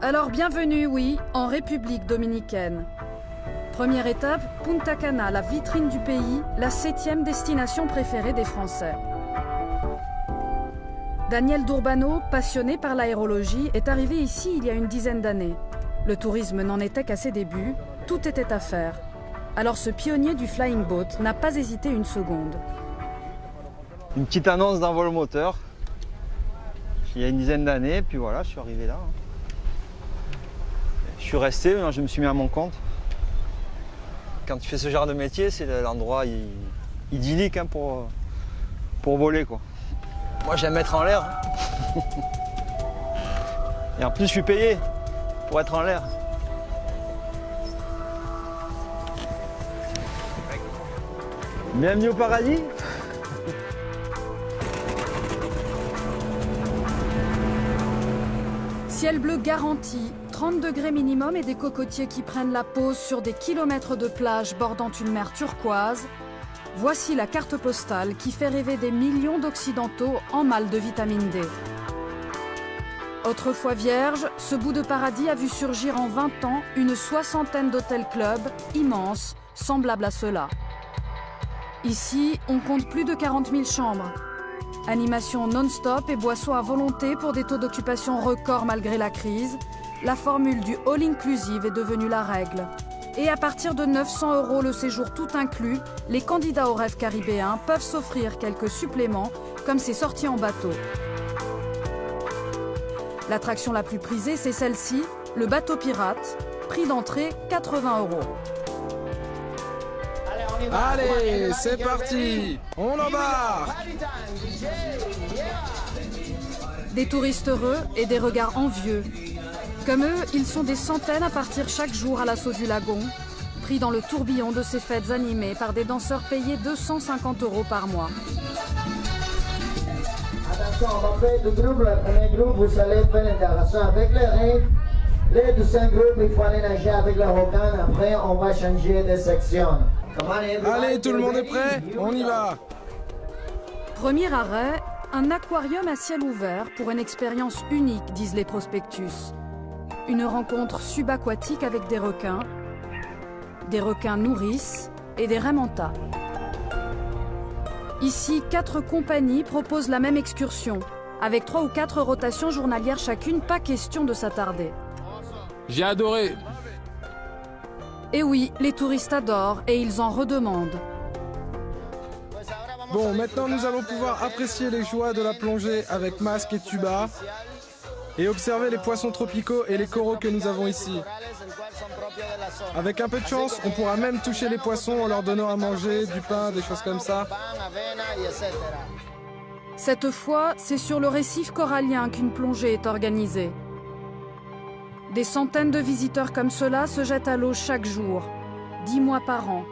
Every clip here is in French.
Alors bienvenue, oui, en République dominicaine. Première étape, Punta Cana, la vitrine du pays, la 7e destination préférée des Français. Daniel Durbano, passionné par l'aérologie, est arrivé ici il y a une dizaine d'années. Le tourisme n'en était qu'à ses débuts, tout était à faire. Alors ce pionnier du flying boat n'a pas hésité une seconde. Une petite annonce d'un vol moteur, il y a une dizaine d'années, puis voilà, je suis arrivé là. Je suis resté, je me suis mis à mon compte. Quand tu fais ce genre de métier, c'est l'endroit idyllique hein, pour voler, quoi. Moi j'aime être en l'air. Et en plus je suis payé pour être en l'air. Bienvenue au paradis. Ciel bleu garanti, 30 degrés minimum et des cocotiers qui prennent la pause sur des kilomètres de plage bordant une mer turquoise. Voici la carte postale qui fait rêver des millions d'Occidentaux en mal de vitamine D. Autrefois vierge, ce bout de paradis a vu surgir en 20 ans une soixantaine d'hôtels-clubs immenses, semblables à ceux-là. Ici, on compte plus de 40 000 chambres. Animation non-stop et boissons à volonté pour des taux d'occupation records malgré la crise. La formule du all-inclusive est devenue la règle. Et à partir de 900 € le séjour tout inclus, les candidats au rêve caribéen peuvent s'offrir quelques suppléments, comme ces sorties en bateau. L'attraction la plus prisée, c'est celle-ci, le bateau pirate, prix d'entrée 80 €. Allez, c'est parti, on embarque. Des touristes heureux et des regards envieux. Comme eux, ils sont des centaines à partir chaque jour à l'assaut du lagon, pris dans le tourbillon de ces fêtes animées par des danseurs payés 250 € par mois. Attention, on va faire deux groupes. Le premier groupe, vous allez faire l'interaction avec les règles. Les deuxième groupe, il faut aller nager avec le requin. Après, on va changer de section. Allez, tout le monde est prêt? On y va. Premier arrêt, un aquarium à ciel ouvert pour une expérience unique, disent les prospectus. Une rencontre subaquatique avec des requins nourrices et des raimentas. Ici, 4 compagnies proposent la même excursion. Avec 3 ou 4 rotations journalières chacune, pas question de s'attarder. J'ai adoré. Et oui, les touristes adorent et ils en redemandent. Bon, maintenant nous allons pouvoir apprécier les joies de la plongée avec masque et tuba et observer les poissons tropicaux et les coraux que nous avons ici. Avec un peu de chance, on pourra même toucher les poissons en leur donnant à manger, du pain, des choses comme ça. Cette fois, c'est sur le récif corallien qu'une plongée est organisée. Des centaines de visiteurs comme cela se jettent à l'eau chaque jour, 10 mois par an.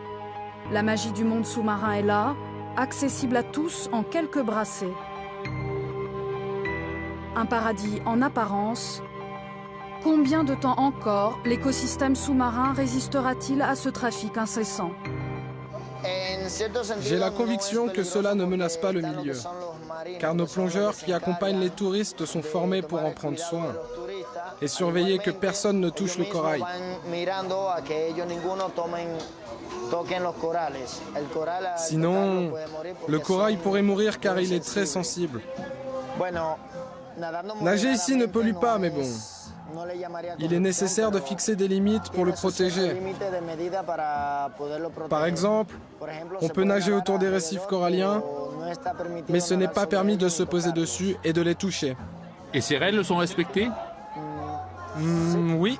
La magie du monde sous-marin est là, accessible à tous en quelques brassées. Un paradis en apparence. Combien de temps encore l'écosystème sous-marin résistera-t-il à ce trafic incessant? J'ai la conviction que cela ne menace pas le milieu, car nos plongeurs qui accompagnent les touristes sont formés pour en prendre soin et surveiller que personne ne touche le corail. Sinon, le corail pourrait mourir car il est très sensible. Nager ici ne pollue pas, mais bon, il est nécessaire de fixer des limites pour le protéger. Par exemple, on peut nager autour des récifs coralliens, mais ce n'est pas permis de se poser dessus et de les toucher. Et ces règles sont respectées? Oui.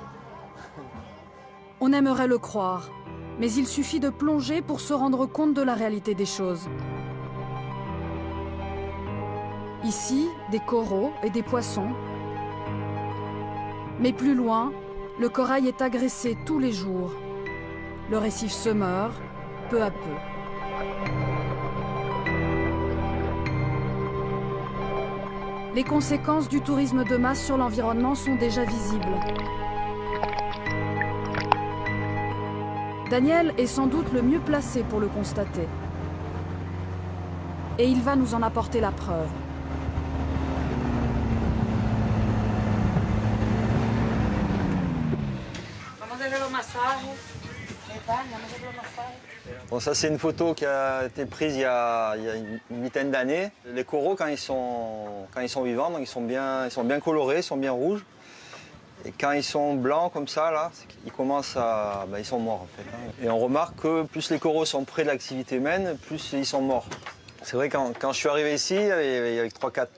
On aimerait le croire, mais il suffit de plonger pour se rendre compte de la réalité des choses. Ici, des coraux et des poissons. Mais plus loin, le corail est agressé tous les jours. Le récif se meurt, peu à peu. Les conséquences du tourisme de masse sur l'environnement sont déjà visibles. Daniel est sans doute le mieux placé pour le constater. Et il va nous en apporter la preuve. Bon, ça c'est une photo qui a été prise il y a une vingtaine d'années. Les coraux quand ils sont vivants, donc ils sont bien colorés, ils sont bien rouges. Et quand ils sont blancs comme ça, là, ils sont morts en fait. Et on remarque que plus les coraux sont près de l'activité humaine, plus ils sont morts. C'est vrai quand je suis arrivé ici, il y avait 3-4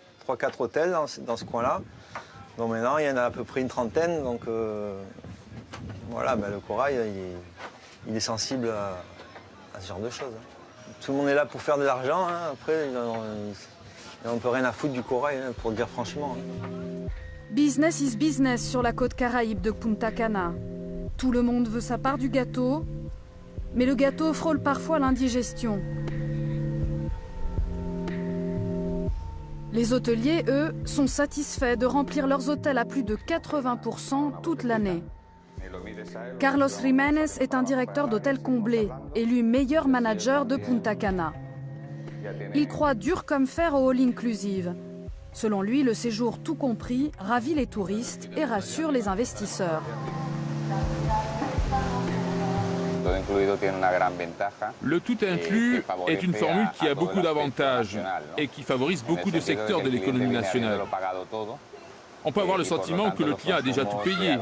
hôtels dans ce coin-là. Donc maintenant il y en a à peu près une trentaine. Donc voilà, le corail il est sensible à ce genre de choses. Tout le monde est là pour faire de l'argent. Après, on ne peut rien à foutre du corail, pour le dire franchement. Business is business sur la côte caraïbe de Punta Cana. Tout le monde veut sa part du gâteau, mais le gâteau frôle parfois l'indigestion. Les hôteliers, eux, sont satisfaits de remplir leurs hôtels à plus de 80% toute l'année. Carlos Jiménez est un directeur d'hôtel comblé, élu meilleur manager de Punta Cana. Il croit dur comme fer au all-inclusive. Selon lui, le séjour tout compris ravit les touristes et rassure les investisseurs. Le tout inclus est une formule qui a beaucoup d'avantages et qui favorise beaucoup de secteurs de l'économie nationale. On peut avoir le sentiment que le client a déjà tout payé.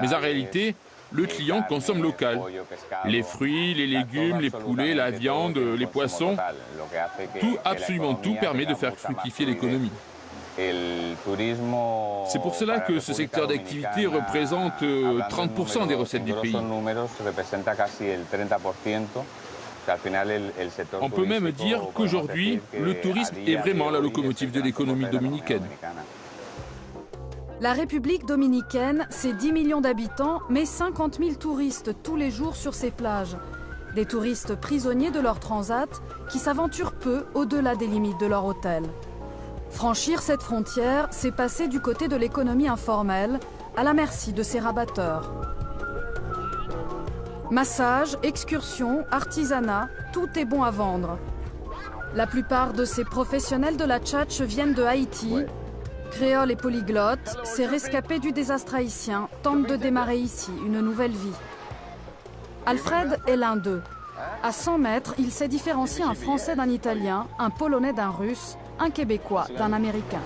Mais en réalité, le client consomme local. Les fruits, les légumes, les poulets, la viande, les poissons, absolument tout permet de faire fructifier l'économie. C'est pour cela que ce secteur d'activité représente 30% des recettes du pays. On peut même dire qu'aujourd'hui, le tourisme est vraiment la locomotive de l'économie dominicaine. La République dominicaine, c'est 10 millions d'habitants, mais 50 000 touristes tous les jours sur ses plages. Des touristes prisonniers de leur transat qui s'aventurent peu au-delà des limites de leur hôtel. Franchir cette frontière, c'est passer du côté de l'économie informelle, à la merci de ces rabatteurs. Massage, excursions, artisanat, tout est bon à vendre. La plupart de ces professionnels de la tchatche viennent de Haïti. Créoles et polyglottes, ces rescapés du désastre haïtien tentent de démarrer ici une nouvelle vie. Alfred est l'un d'eux. À 100 mètres, il sait différencier un Français d'un Italien, un Polonais d'un Russe, un Québécois d'un Américain.